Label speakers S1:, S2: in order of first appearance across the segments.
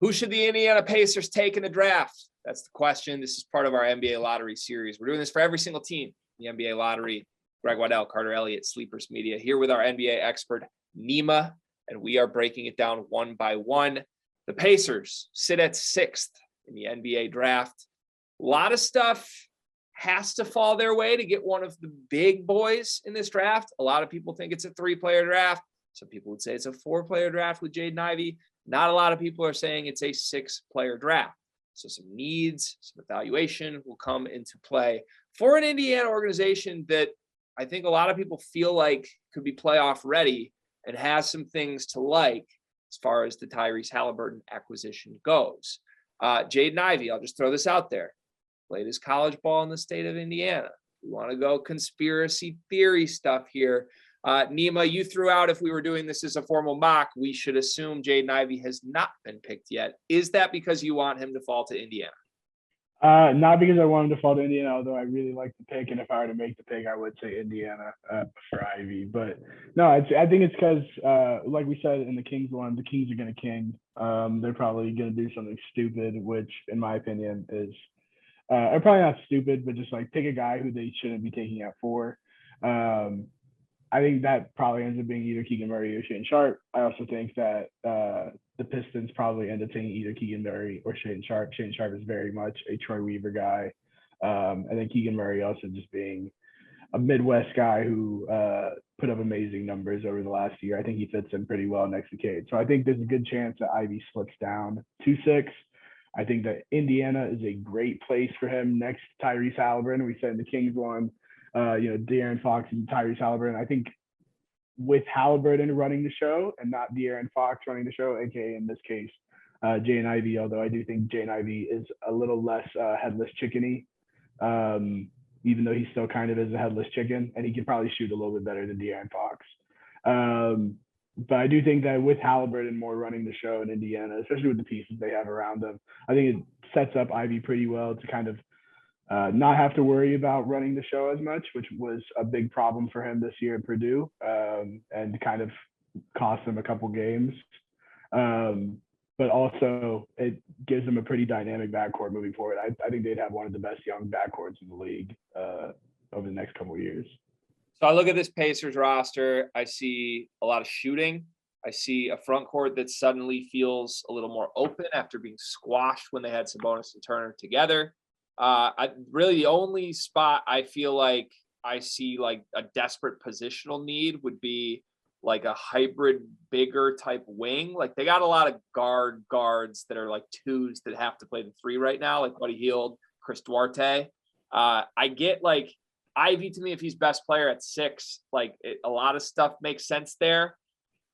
S1: Who should the Indiana Pacers take in the draft? That's the question. This is part of our NBA lottery series. We're doing this for every single team in the NBA lottery. Greg Waddell, Carter Elliott, Sleepers Media, here with our NBA expert, Nima, and we are breaking it down one by one. The Pacers sit at 6th in the NBA draft. A lot of stuff has to fall their way to get one of the big boys in this draft. A lot of people think it's a 3-player draft. Some people would say it's a 4-player draft with Jaden Ivey. Not a lot of people are saying it's a 6-player draft. So some needs, some evaluation will come into play for an Indiana organization that I think a lot of people feel like could be playoff ready and has some things to like as far as the Tyrese Halliburton acquisition goes. Jaden Ivey, I'll just throw this out there, played his college ball in the state of Indiana. We want to go conspiracy theory stuff here. Nima, you threw out, if we were doing this as a formal mock, we should assume Jaden Ivey has not been picked yet. Is that because you want him to fall to Indiana?
S2: Not because I want him to fall to Indiana, although I really like the pick. And if I were to make the pick, I would say Indiana for Ivy. But no, I think it's because, like we said in the Kings one, the Kings are going to king. They're probably going to do something stupid, which in my opinion is or probably not stupid, but just like pick a guy who they shouldn't be taking at 4. I think that probably ends up being either Keegan Murray or Shaedon Sharpe. I also think that the Pistons probably end up taking either Keegan Murray or Shaedon Sharpe. Shaedon Sharpe is very much a Troy Weaver guy. And then Keegan Murray also just being a Midwest guy who put up amazing numbers over the last year. I think he fits in pretty well next to Cade. So I think there's a good chance that Ivy slips down to 6. I think that Indiana is a great place for him next to Tyrese Halliburton. We said in the Kings one, De'Aaron Fox and Tyrese Halliburton. I think with Halliburton running the show and not De'Aaron Fox running the show, aka in this case, Jaden Ivey, although I do think Jaden Ivey is a little less headless chickeny, even though he still kind of is a headless chicken, and he can probably shoot a little bit better than De'Aaron Fox. But I do think that with Halliburton more running the show in Indiana, especially with the pieces they have around them, I think it sets up Ivy pretty well to kind of not have to worry about running the show as much, which was a big problem for him this year at Purdue, and kind of cost him a couple games. But also it gives them a pretty dynamic backcourt moving forward. I think they'd have one of the best young backcourts in the league over the next couple of years.
S1: So I look at this Pacers roster. I see a lot of shooting. I see a front court that suddenly feels a little more open after being squashed when they had Sabonis and Turner together. Really the only spot I feel like I see like a desperate positional need would be like a hybrid bigger type wing. Like they got a lot of guards that are like 2s that have to play the 3 right now, like Buddy Hield, Chris Duarte. I get like Ivy, to me, if he's best player at 6, like a lot of stuff makes sense there.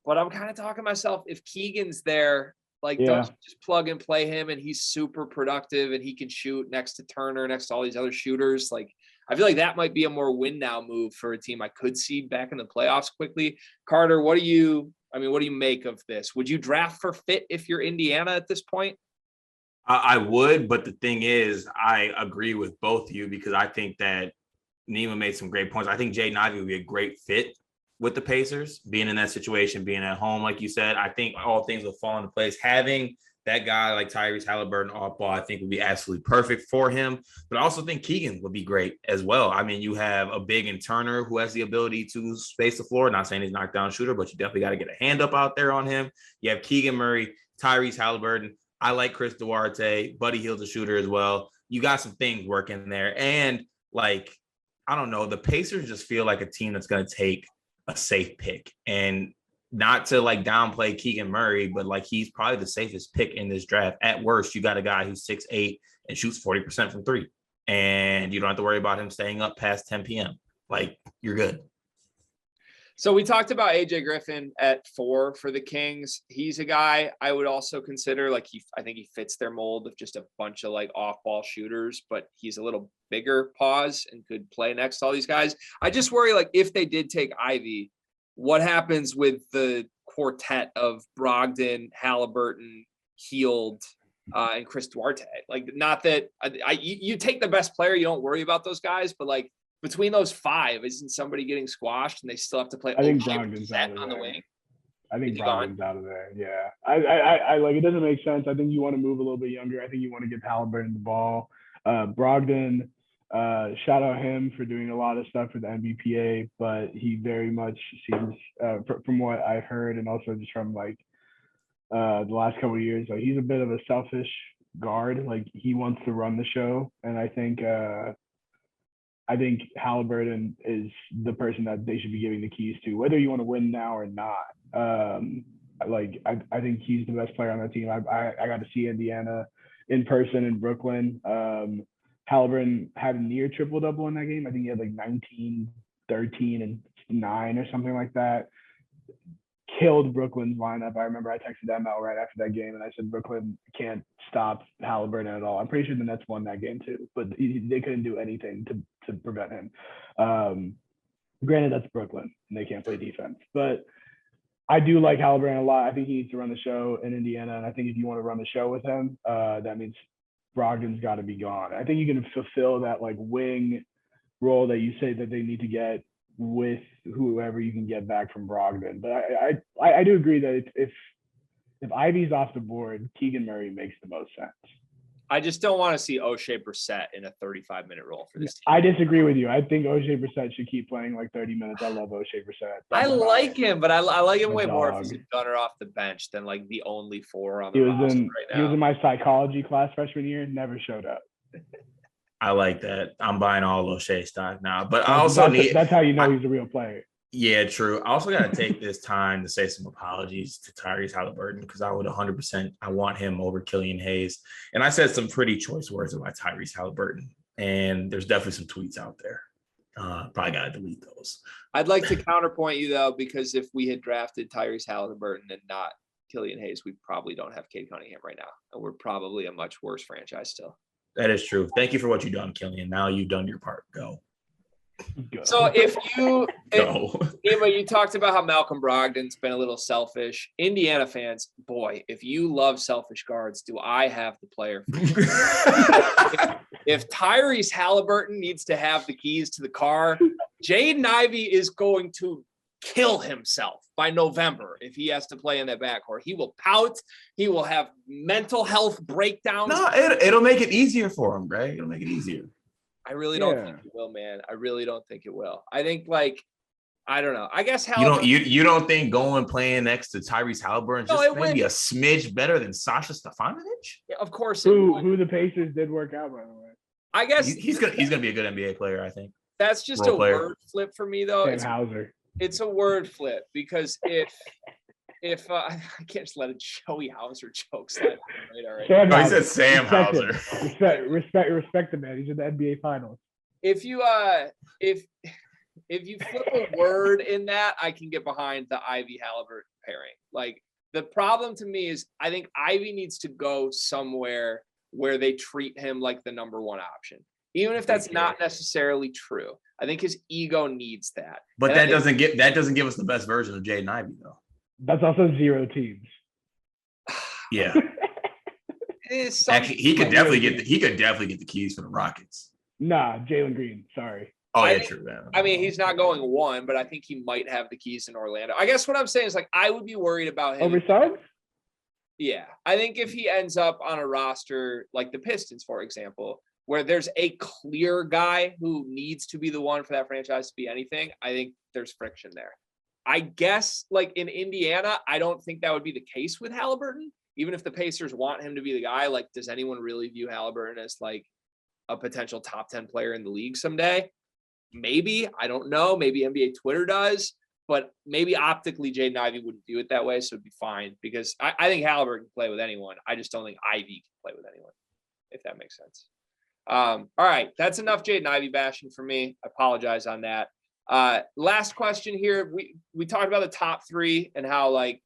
S1: But I'm kind of talking to myself, if Keegan's there, like, don't you just plug and play him and he's super productive and he can shoot next to Turner, next to all these other shooters. Like, I feel like that might be a more win now move for a team I could see back in the playoffs quickly. Carter, what do you make of this? Would you draft for fit if you're Indiana at this point?
S3: I would, but the thing is, I agree with both of you because I think that Nima made some great points. I think Jaden Ivey would be a great fit with the Pacers, being in that situation, being at home, like you said. I think all things will fall into place. Having that guy like Tyrese Halliburton off ball, I think would be absolutely perfect for him. But I also think Keegan would be great as well. I mean, you have a big in Turner who has the ability to space the floor. Not saying he's a knockdown shooter, but you definitely got to get a hand up out there on him. You have Keegan Murray, Tyrese Halliburton. I like Chris Duarte. Buddy Hield's a shooter as well. You got some things working there. And like, I don't know, the Pacers just feel like a team that's going to take a safe pick, and not to like downplay Keegan Murray, but like he's probably the safest pick in this draft. At worst, you got a guy who's 6'8" and shoots 40% from 3, and you don't have to worry about him staying up past 10 p.m. Like, you're good.
S1: So we talked about AJ Griffin at 4 for the Kings. He's a guy I would also consider, like, I think he fits their mold of just a bunch of like off-ball shooters, but he's a little bigger pause and could play next to all these guys. I just worry, like, if they did take Ivy, what happens with the quartet of Brogdon, Halliburton, Hield, and Chris Duarte? Like, not that you take the best player, you don't worry about those guys, but like, between those 5, isn't somebody getting squashed and they still have to play?
S2: I think Brogdon's
S1: on the wing.
S2: I think
S1: Is he gone?
S2: Brogdon's out of there. Yeah. I like, it doesn't make sense. I think you want to move a little bit younger. I think you want to give Halliburton the ball. Brogdon, shout out him for doing a lot of stuff for the NBPA, but he very much seems, from what I've heard, and also just from like the last couple of years, like he's a bit of a selfish guard. Like he wants to run the show, and I think Halliburton is the person that they should be giving the keys to, whether you want to win now or not. I think he's the best player on that team. I got to see Indiana in person in Brooklyn. Halliburton had a near triple double in that game. I think he had like 19, 13, and 9 or something like that. Killed Brooklyn's lineup. I remember I texted ML right after that game and I said Brooklyn can't stop Halliburton at all. I'm pretty sure the Nets won that game too, but they couldn't do anything to prevent him. Granted, that's Brooklyn and they can't play defense, but I do like Halliburton a lot. I think he needs to run the show in Indiana, and I think if you want to run the show with him, that means Brogdon's got to be gone. I think you can fulfill that like wing role that you say that they need to get with whoever you can get back from Brogdon. But I do agree that if Ivey's off the board, Keegan Murray makes the most sense.
S1: I just don't want to see O'Shea Brissett in a 35-minute role for this team.
S2: I disagree with you. I think O'Shea Brissett should keep playing like 30 minutes. I love O'Shea Brissett.
S1: I like him, but I like him way more if
S2: dog.
S1: he's a gunner off the bench than like the only 4 on
S2: He
S1: the
S2: was
S1: roster
S2: in
S1: right
S2: he was
S1: now.
S2: in my psychology class freshman year, never showed up.
S3: I like that. I'm buying all O'Shea stock now, but I also
S2: that's how you know he's a real player.
S3: Yeah, true. I also got to take this time to say some apologies to Tyrese Halliburton because I would 100%. I want him over Killian Hayes, and I said some pretty choice words about Tyrese Halliburton, and there's definitely some tweets out there. Probably got to delete those.
S1: I'd like to counterpoint you though, because if we had drafted Tyrese Halliburton and not Killian Hayes, we probably don't have Cade Cunningham right now, and we're probably a much worse franchise still.
S3: That is true. Thank you for what you've done, Killian. Now you've done your part. Go.
S1: So if you
S3: Go.
S1: Emma, you talked about how Malcolm Brogdon's been a little selfish. Indiana fans, boy, if you love selfish guards, do I have the player for you? If Tyrese Halliburton needs to have the keys to the car, Jaden Ivey is going to kill himself by November if he has to play in that backcourt. He will pout. He will have mental health breakdowns.
S3: No, it'll make it easier for him, Greg. It'll make it easier.
S1: I really don't think it will, man. I really don't think it will. I think I don't know. I guess Halliburton.
S3: You don't think going playing next to Tyrese Halliburton just maybe a smidge better than Sasha Stefanovic?
S1: Yeah, of course.
S2: Who the Pacers did work out, by the way.
S1: I guess
S3: he's gonna be a good NBA player. I think
S1: that's just a word flip for me, though. It's a word flip because if I can't just let a Joey Hauser joke slide right.
S3: He said Sam Hauser.
S2: Respect the man. He's in the NBA Finals.
S1: If you flip a word in that, I can get behind the Ivy Halliburton pairing. Like the problem to me is I think Ivy needs to go somewhere where they treat him like the number 1 option, even if that's not necessarily true. I think his ego needs that.
S3: But that doesn't give us the best version of Jaden Ivey though.
S2: That's also 0 teams.
S3: Yeah. Actually, he could definitely get the keys for the Rockets.
S2: Nah, Jalen Green. Sorry.
S3: Oh, yeah, true. Man.
S1: I mean, he's not going 1, but I think he might have the keys in Orlando. I guess what I'm saying is like I would be worried about him.
S2: Over Suggs?
S1: Yeah. I think if he ends up on a roster like the Pistons, for example, where there's a clear guy who needs to be the one for that franchise to be anything, I think there's friction there. I guess like in Indiana, I don't think that would be the case with Halliburton. Even if the Pacers want him to be the guy, like, does anyone really view Halliburton as like a potential top 10 player in the league someday? Maybe, I don't know. Maybe NBA Twitter does, but maybe optically Jaden Ivey wouldn't view it that way. So it'd be fine because I think Halliburton can play with anyone. I just don't think Ivy can play with anyone, if that makes sense. All right. That's enough Jaden Ivey bashing for me. I apologize on that. Last question here. We talked about the top 3 and how like,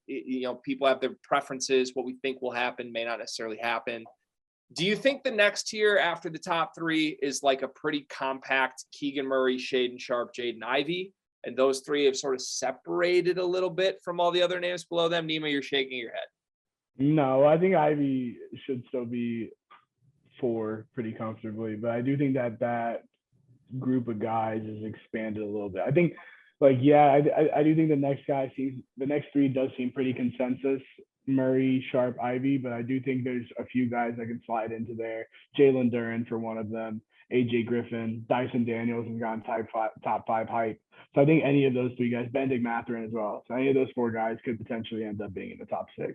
S1: people have their preferences. What we think will happen may not necessarily happen. Do you think the next tier after the top 3 is like a pretty compact Keegan Murray, Shaedon Sharpe, Jaden Ivey? And those 3 have sort of separated a little bit from all the other names below them? Nima, you're shaking your head.
S2: No, I think Ivy should still be 4 pretty comfortably, but I do think that group of guys is expanded a little bit. I think Like, yeah, I do think the next three does seem pretty consensus. Murray, Sharp, Ivy, but I do think there's a few guys that can slide into there. Jalen Duren for one of them, AJ Griffin, Dyson Daniels has gotten top five hype. So I think any of those three guys, Benedict Mathurin as well. So any of those four guys could potentially end up being in the top six.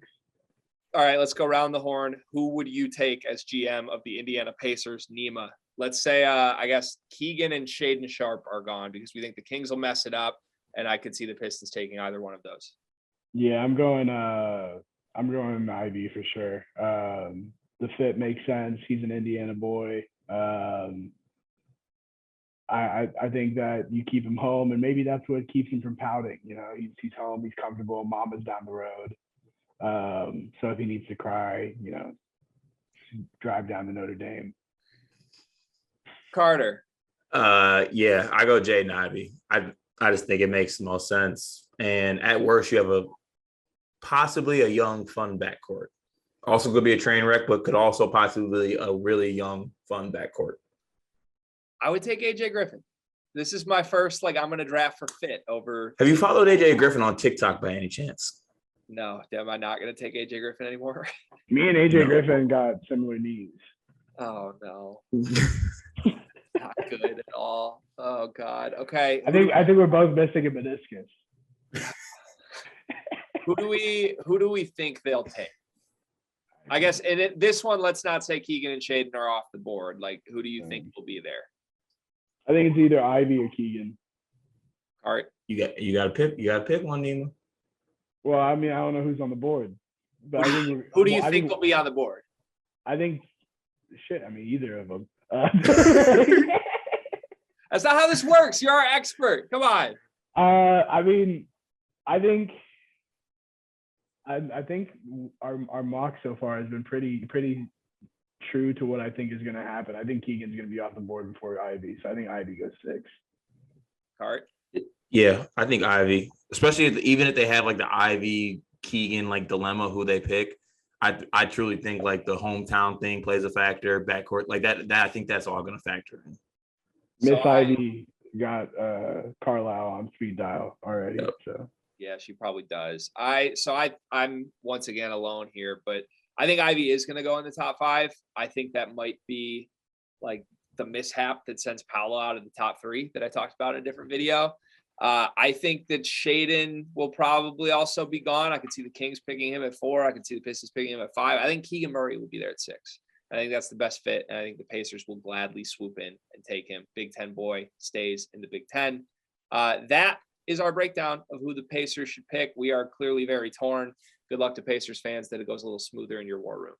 S1: All right, let's go around the horn. Who would you take as GM of the Indiana Pacers, Nima? Let's say, I guess Keegan and Shaden Sharp are gone because we think the Kings will mess it up, and I could see the Pistons taking either one of those.
S2: Yeah, I'm going Ivy for sure. The fit makes sense. He's an Indiana boy. I think that you keep him home, and maybe that's what keeps him from pouting. You know, he's home, he's comfortable. Mama's down the road. So if he needs to cry, you know, drive down to Notre Dame.
S1: Carter.
S3: Yeah, I go Jaden Ivey. I just think it makes the most sense. And at worst, you have possibly a young, fun backcourt. Also could be a train wreck, but could also possibly be a really young, fun backcourt.
S1: I would take AJ Griffin. This is my first, I'm going to draft for fit over.
S3: Have you followed AJ Griffin on TikTok by any chance?
S1: No, am I not going to take AJ Griffin anymore?
S2: Me and AJ Griffin got similar knees.
S1: Oh, no. Not good at all. Oh, God. Okay.
S2: I think we're both missing a meniscus.
S1: Who do we think they'll take? I guess this one, let's not say Keegan and Shaden are off the board. Who do you think will be there?
S2: I think it's either Ivy or Keegan.
S1: All right.
S3: You got to pick one, Nima.
S2: Well, I mean, I don't know who's on the board, but
S1: who do you think will be on the board?
S2: I think, either of them.
S1: That's not how this works. You're our expert. Come on.
S2: I think our mock so far has been pretty true to what I think is going to happen. I think Keegan's going to be off the board before Ivy, so I think Ivy goes 6.
S1: All right.
S3: Yeah, I think Ivy, especially even if they have the Ivy Keegan dilemma who they pick. I truly think the hometown thing plays a factor, backcourt that. I think that's all going to factor in.
S2: Miss Ivy got Carlisle on speed dial already. Yep. So
S1: yeah, she probably does. I'm once again alone here, but I think Ivy is going to go in the top 5. I think that might be the mishap that sends Paolo out of the top 3 that I talked about in a different video. I think that Shaden will probably also be gone. I could see the Kings picking him at 4. I could see the Pistons picking him at 5. I think Keegan Murray will be there at 6. I think that's the best fit, and I think the Pacers will gladly swoop in and take him. Big Ten boy stays in the Big Ten. That is our breakdown of who the Pacers should pick. We are clearly very torn. Good luck to Pacers fans that it goes a little smoother in your war room.